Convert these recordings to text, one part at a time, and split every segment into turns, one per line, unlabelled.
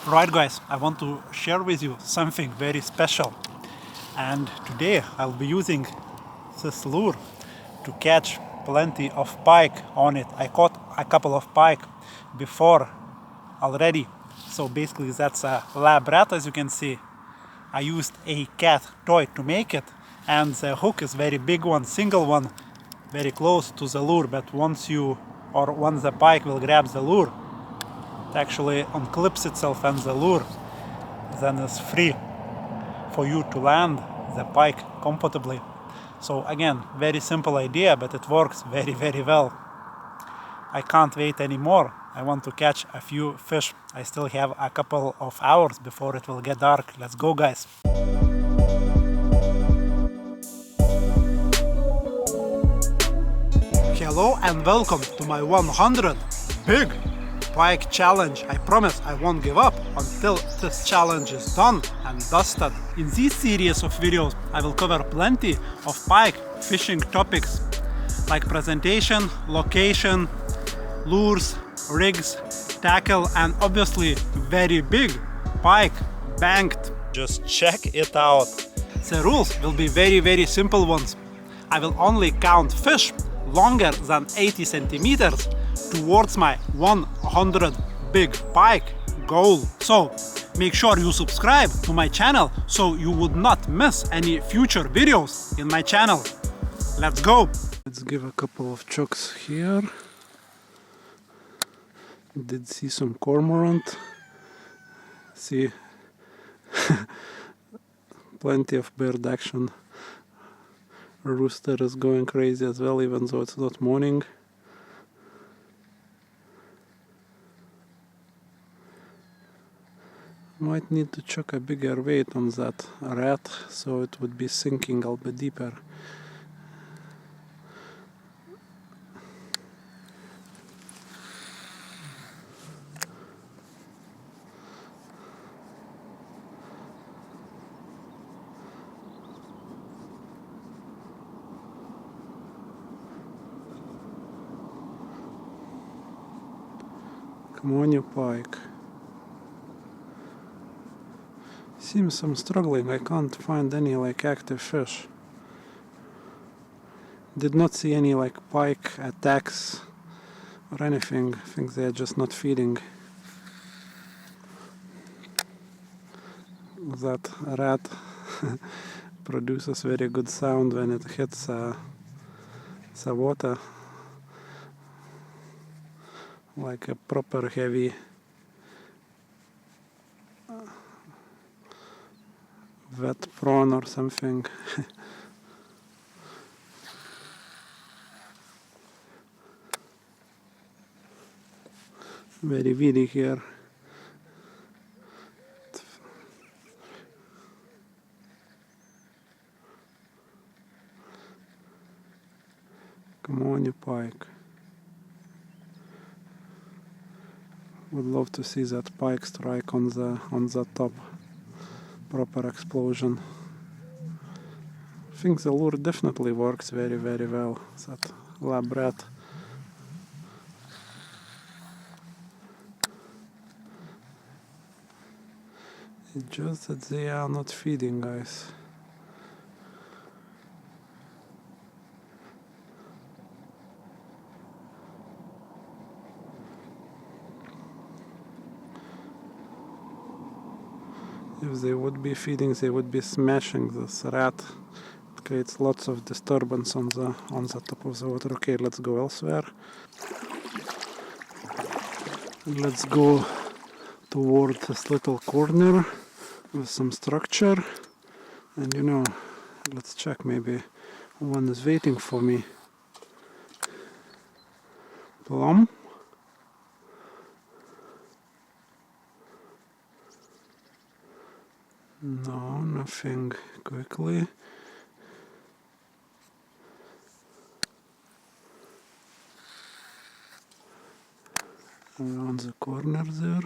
Right guys, I want to share with you something very special, and today I'll be using this lure to catch plenty of pike on it. I caught a couple of pike before already, so basically that's a lab rat, as you can see. I used a cat toy to make it, and the hook is very big one, single one, very close to the lure, but once the pike will grab the lure, it actually unclips itself and the lure then is free for you to land the pike comfortably. So again, very simple idea, but it works very well. I can't wait anymore. I want to catch a few fish. I still have a couple of hours before it will get dark. Let's go guys. Hello and welcome to my 100 big pike challenge. I promise I won't give up until this challenge is done and dusted. In this series of videos I will cover plenty of pike fishing topics like presentation, location, lures, rigs, tackle, and obviously very big pike banked. Just check it out. The rules will be very simple ones. I will only count fish longer than 80 centimeters towards my 100 big pike goal. So make sure you subscribe to my channel so you would not miss any future videos in my channel. Let's go! Let's give a couple of chucks here. Did see some cormorant. See plenty of bird action. Rooster is going crazy as well, even though it's not morning. Might need to chuck a bigger weight on that rat so it would be sinking a bit deeper. Come on, you pike. Seems I'm struggling. I can't find any active fish. Did not see any pike attacks or anything. I think they're just not feeding. That rat produces very good sound when it hits the water. Like a proper heavy wet prawn or something. Very weedy here. Come on, you pike. Would love to see that pike strike on the top. Proper explosion. I think the lure definitely works very well. That lab rat. It's just that they are not feeding, guys. If they would be feeding, they would be smashing this rat. It creates lots of disturbance on the top of the water. Okay, let's go elsewhere. Let's go toward this little corner with some structure. And let's check, maybe one is waiting for me. Plum. No, nothing quickly. Around the corner there.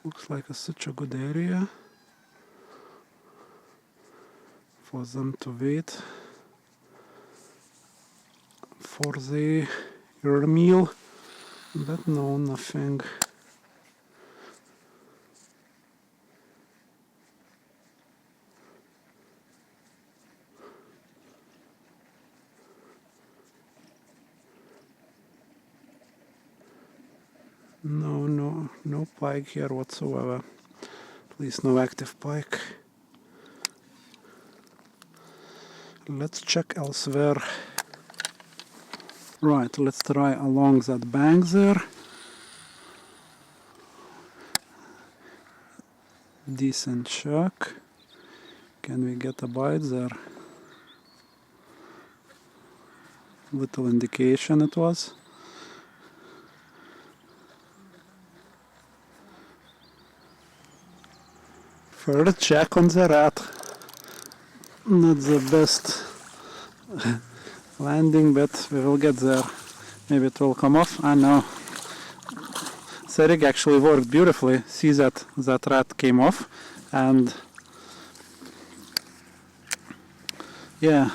Looks like such a good area for them to wait for their meal. But no, nothing. No pike here whatsoever. At least no active pike. Let's check elsewhere. Right, let's try along that bank there. Decent chuck. Can we get a bite there? Little indication it was. First check on the rat. Not the best landing, but we will get there. Maybe it will come off. I know. The rig actually worked beautifully. See that rat came off, and yeah,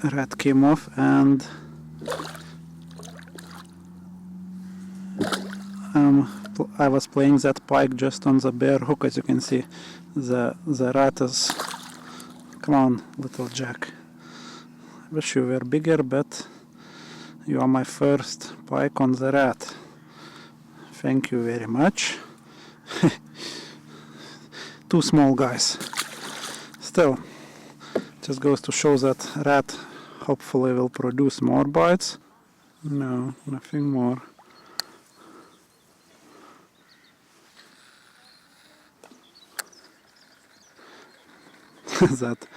rat came off, and I was playing that pike just on the bare hook, as you can see. The rat is... Come on, little Jack. Wish you were bigger, but you are my first pike on the rat. Thank you very much. Two small guys. Still, just goes to show that rat hopefully will produce more bites. No, nothing more. That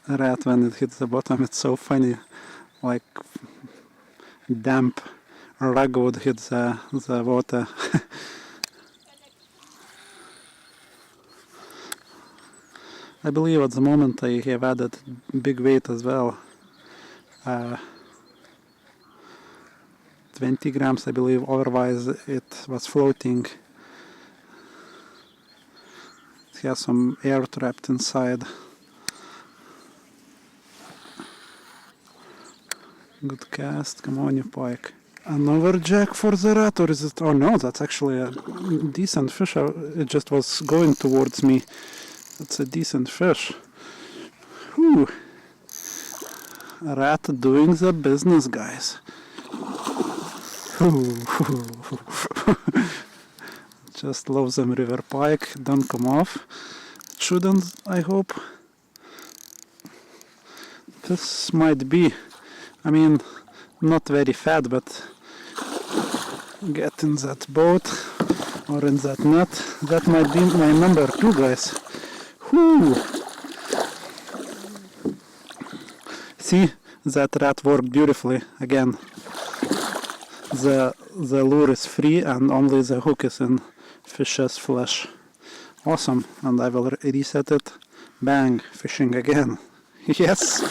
rat, when it hits the bottom, it's so funny, like damp rag would hit the water. I believe at the moment I have added big weight as well. 20 grams I believe, otherwise it was floating. It has some air trapped inside. Good cast, come on you pike. Another jack for the rat, or is it... Oh no, that's actually a decent fish. It just was going towards me. That's a decent fish. Whew. Rat doing the business, guys. Just love them river pike. Don't come off. It shouldn't, I hope. This might be, I mean, not very fat, but get in that boat or in that net. That might be my number 2, guys. Whoo! See, that rat worked beautifully again. The lure is free and only the hook is in fish's flesh. Awesome, and I will reset it. Bang, fishing again. Yes!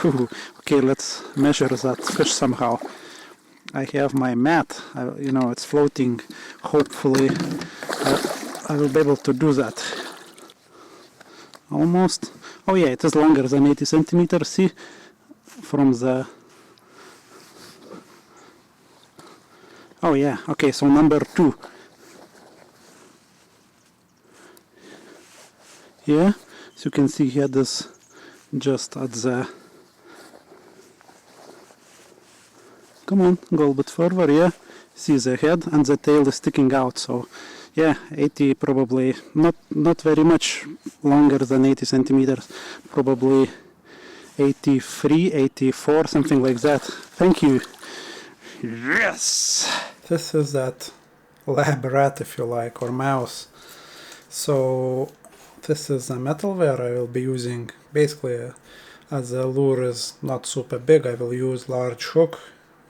Whew. Okay, let's measure that fish somehow. I have my mat, you know, it's floating. Hopefully I will be able to do that. Almost. Oh yeah, it is longer than 80 centimeters, see? From the... Oh yeah, okay, so number 2. Yeah, so you can see here this just at the... Come on, go a bit further, yeah. See the head and the tail is sticking out, so yeah, 80 probably, not very much longer than 80 centimeters, probably 83, 84, something like that. Thank you. Yes! This is that lab rat, if you like, or mouse. So this is a metalware I will be using. Basically, as the lure is not super big, I will use large hook,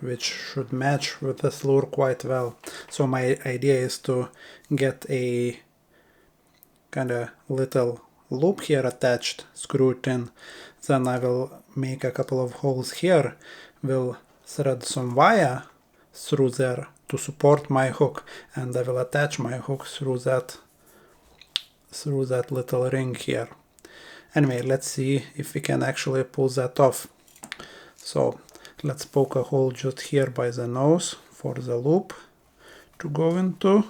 which should match with this lure quite well. So my idea is to get a kind of little loop here attached, screwed in. Then I will make a couple of holes here, will thread some wire through there to support my hook, and I will attach my hook through that little ring here. Anyway, let's see if we can actually pull that off. So Let's poke a hole just here by the nose for the loop to go into.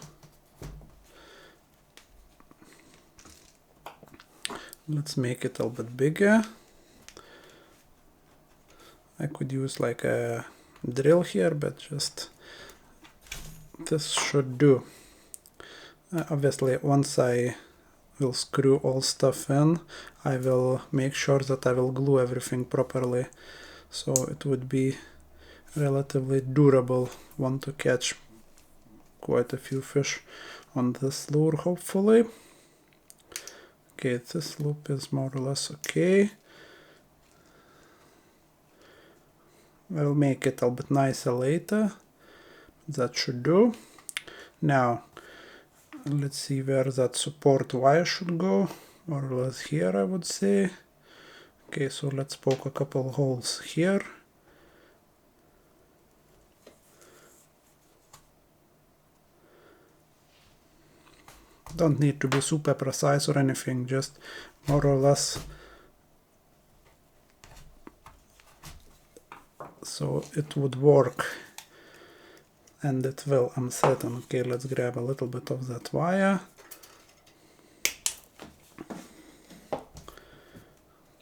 Let's make it a little bit bigger. I could use like a drill here, but just this should do. Obviously, once I will screw all stuff in, I will make sure that I will glue everything properly, so it would be relatively durable one to catch quite a few fish on this lure, hopefully. Okay, this loop is more or less okay. I'll make it a little bit nicer later. That should do. Now, let's see where that support wire should go. More or less here, I would say. Okay, so let's poke a couple holes here. Don't need to be super precise or anything, just more or less so it would work. And it will, I'm certain. Okay, let's grab a little bit of that wire.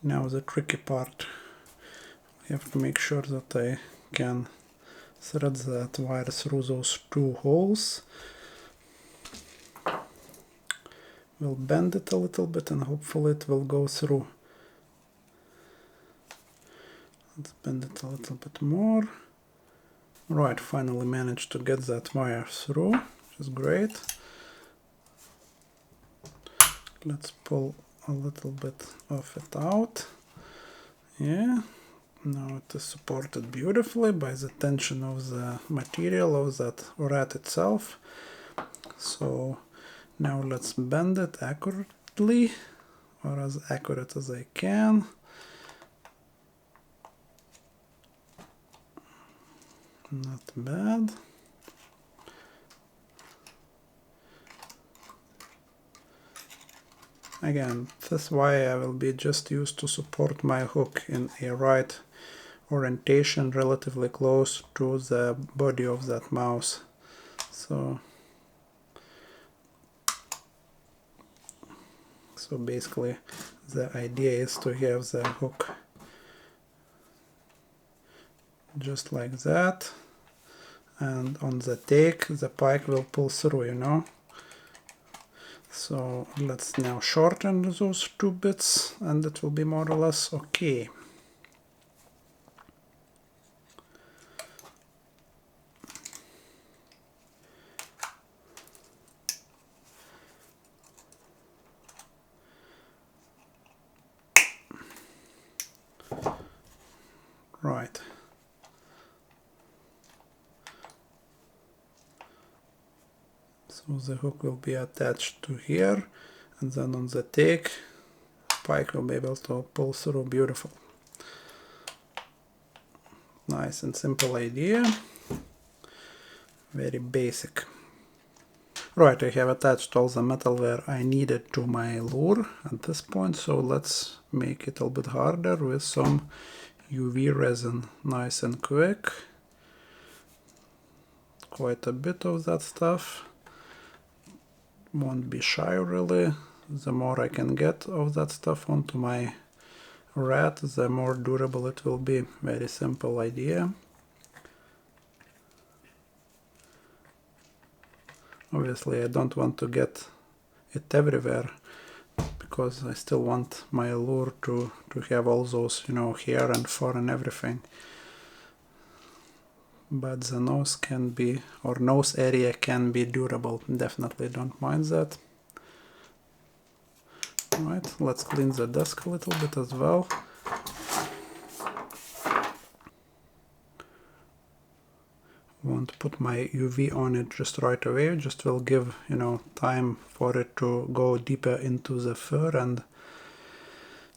Now the tricky part. I have to make sure that I can thread that wire through those two holes. We'll bend it a little bit and hopefully it will go through. Let's bend it a little bit more. Right, finally managed to get that wire through, which is great. Let's pull a little bit of it out. Yeah, now it is supported beautifully by the tension of the material of that rat itself. So now let's bend it accurately, or as accurate as I can. Not bad. Again, this wire will be just used to support my hook in a right orientation, relatively close to the body of that mouse. So basically the idea is to have the hook just like that, and on the take the pike will pull through, you know. So let's now shorten those two bits and it will be more or less okay. Right. So the hook will be attached to here, and then on the take, pike will be able to pull through. Beautiful. Nice and simple idea. Very basic. Right, I have attached all the metal where I needed to my lure at this point, so let's make it a little bit harder with some UV resin. Nice and quick. Quite a bit of that stuff. Won't be shy really. The more I can get of that stuff onto my rat, the more durable it will be. Very simple idea. Obviously I don't want to get it everywhere, because I still want my lure to have all those, you know, hair and fur and everything. But the nose can be, or nose area can be durable. Definitely don't mind that. Alright, let's clean the desk a little bit as well. Won't put my UV on it just right away, just will give, you know, time for it to go deeper into the fur and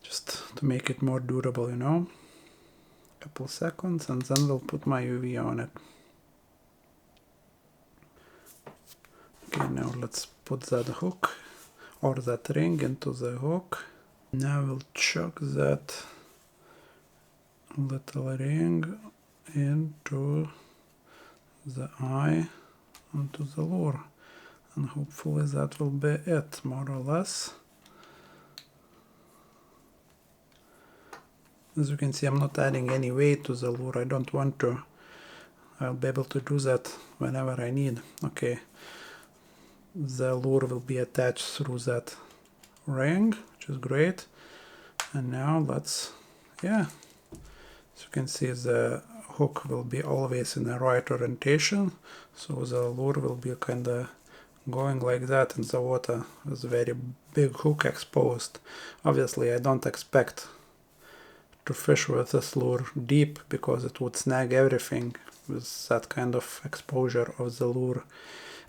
just to make it more durable, you know. Couple seconds and then we'll put my UV on it. Okay, now let's put that hook or that ring into the hook. Now we'll chuck that little ring into the eye onto the lure, and hopefully that will be it, more or less. As you can see, I'm not adding any weight to the lure. I don't want to. I'll be able to do that whenever I need. Okay, the lure will be attached through that ring, which is great. And now let's, yeah, as you can see, the hook will be always in the right orientation, so the lure will be kind of going like that in the water with a very big hook exposed. Obviously I don't expect to fish with this lure deep because it would snag everything with that kind of exposure of the lure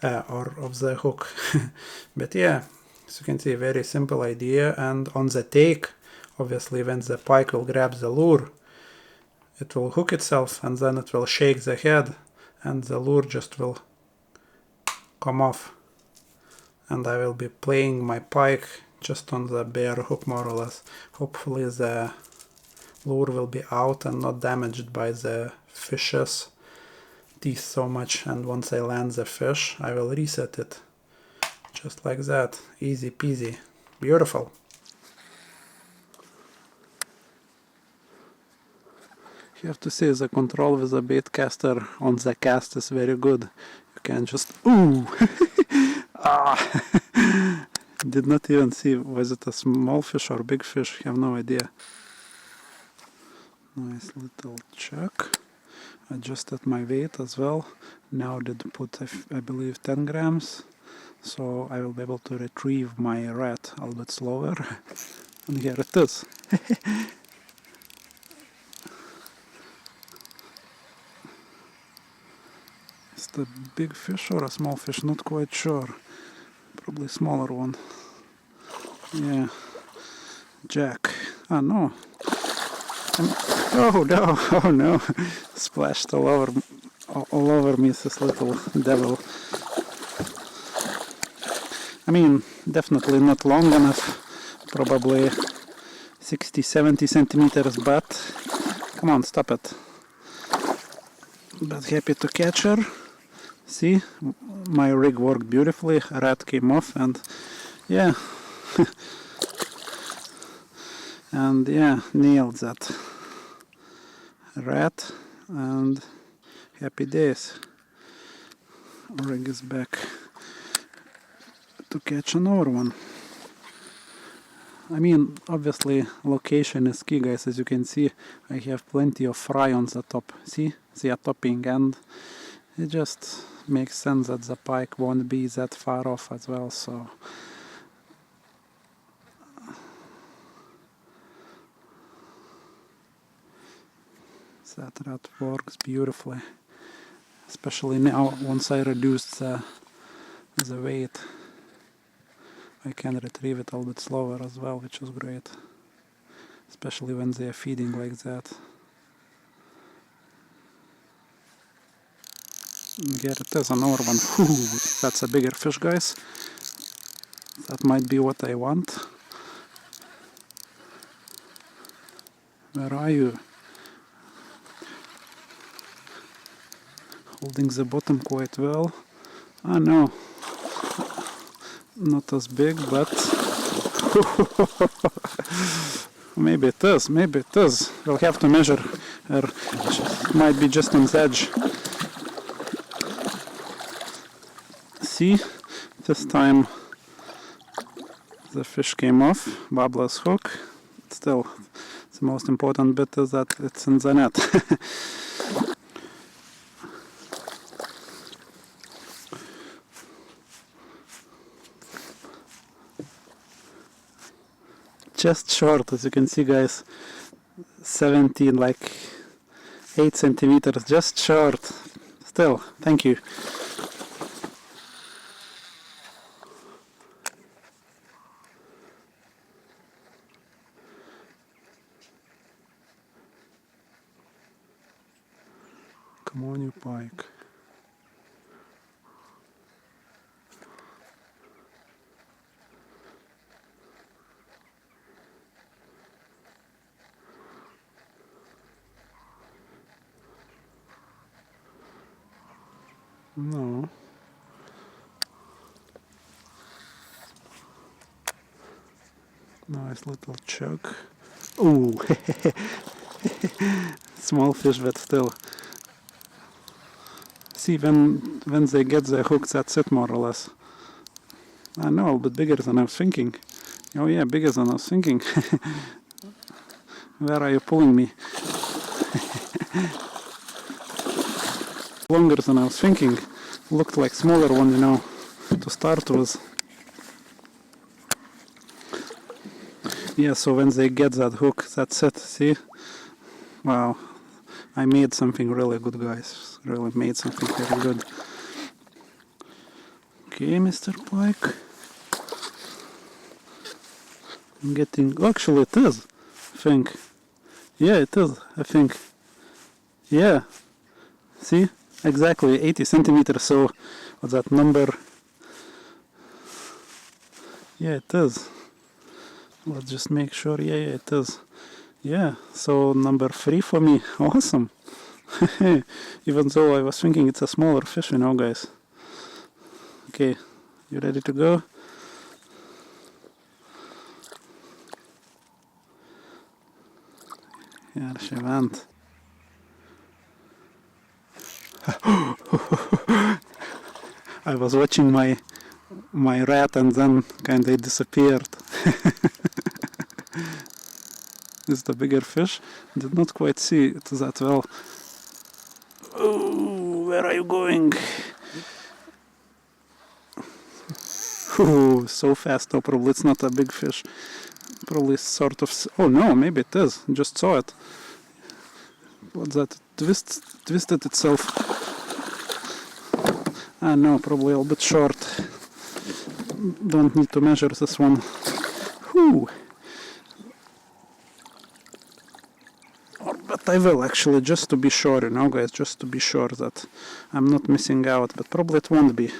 or of the hook. But yeah, as you can see, very simple idea. And on the take, obviously when the pike will grab the lure, it will hook itself and then it will shake the head and the lure just will come off, and I will be playing my pike just on the bare hook, more or less. Hopefully the lure will be out and not damaged by the fish's teeth so much, and once I land the fish I will reset it just like that. Easy peasy, beautiful. You have to say the control with the bait caster on the cast is very good. You can just, ooh, ah, did not even see, was it a small fish or big fish, I have no idea. Nice little chuck. Adjusted my weight as well. Now did put, I believe, 10 grams. So I will be able to retrieve my rat a little bit slower. And here it is. Is it a big fish or a small fish? Not quite sure. Probably smaller one. Yeah. Jack. Ah, no. Oh no, oh no. Splashed all over me, this little devil. I mean, definitely not long enough. Probably 60-70 centimeters, but come on, stop it. But happy to catch her. See, my rig worked beautifully, a rat came off, and yeah. And yeah, nailed that rat, and happy days. Rig is back to catch another one. I mean, obviously location is key, guys. As you can see, I have plenty of fry on the top. See, they are topping, and it just makes sense that the pike won't be that far off as well, so that rat works beautifully, especially now once I reduced the weight. I can retrieve it a little bit slower as well, which is great, especially when they are feeding like that. And here it is, another one. Whew, that's a bigger fish, guys. That might be what I want. Where are you? Holding the bottom quite well. Ah, no. Not as big, but maybe it is, maybe it is. We'll have to measure her. It might be just on the edge. See, this time the fish came off, Babla's hook. Still, the most important bit is that it's in the net. Just short, as you can see, guys. 17, like 8 centimeters, just short. Still, thank you. Come on, you pike. No. Nice little chug. Ooh, small fish, but still. See, when they get the hook, that's it, more or less. I know, a bit bigger than I was thinking. Oh yeah, bigger than I was thinking. Where are you pulling me? Longer than I was thinking. Looked like smaller one, you know, to start with. Yeah, so when they get that hook, that's it, see? Wow, I made something really good, guys. Really made something very good. Okay, Mr. Pike. I'm getting... Actually, it is, I think. Yeah, it is, I think. Yeah. See? Exactly, 80 centimeters, so what's that number? Yeah, it is. Let's just make sure. Yeah, it is. Yeah, so number 3 for me. Awesome. Even though I was thinking it's a smaller fish, you know, guys. Okay, you ready to go? Yeah, she went. I was watching my rat and then kinda disappeared. Is the bigger fish? Did not quite see it that well. Oh, where are you going? Oh, so fast. No, probably it's not a big fish. Probably sort of... Oh no, maybe it is. Just saw it. What's that? Twisted itself. Ah no, probably a little bit short. Don't need to measure this one. Whew. But I will actually, just to be sure, you know, guys, just to be sure that I'm not missing out. But probably it won't be.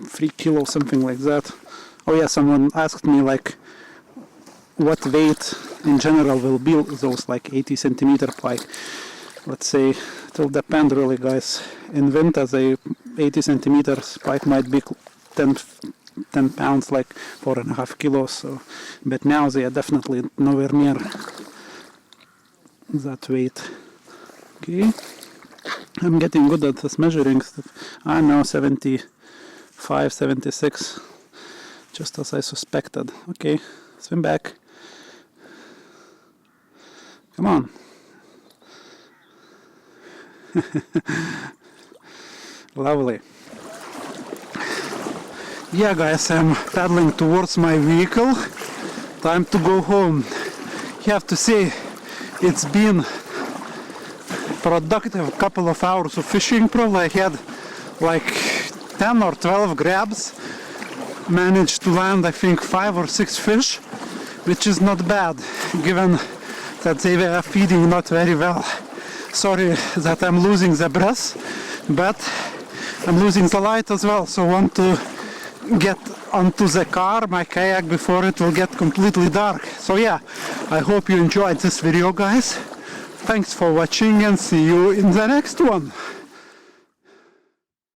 3 kilos, something like that. Oh yeah, someone asked me like what weight in general will be those like 80 centimeter pike. Let's say it will depend really, guys. In winter, the 80 centimeters pike might be 10 pounds, like 4.5 kilos. So, but now they are definitely nowhere near that weight. Okay, I'm getting good at this measuring stuff. I know 75, 76, just as I suspected. Okay, swim back. Come on. Lovely. Yeah, guys, I'm paddling towards my vehicle. Time to go home. You have to say, it's been productive couple of hours of fishing. Probably I had like 10 or 12 grabs. Managed to land, I think, 5 or 6 fish, which is not bad, given that they were feeding not very well. Sorry that I'm losing the breath, but I'm losing the light as well, so I want to get onto the car, my kayak, before it will get completely dark. So yeah, I hope you enjoyed this video, guys. Thanks for watching and see you in the next one.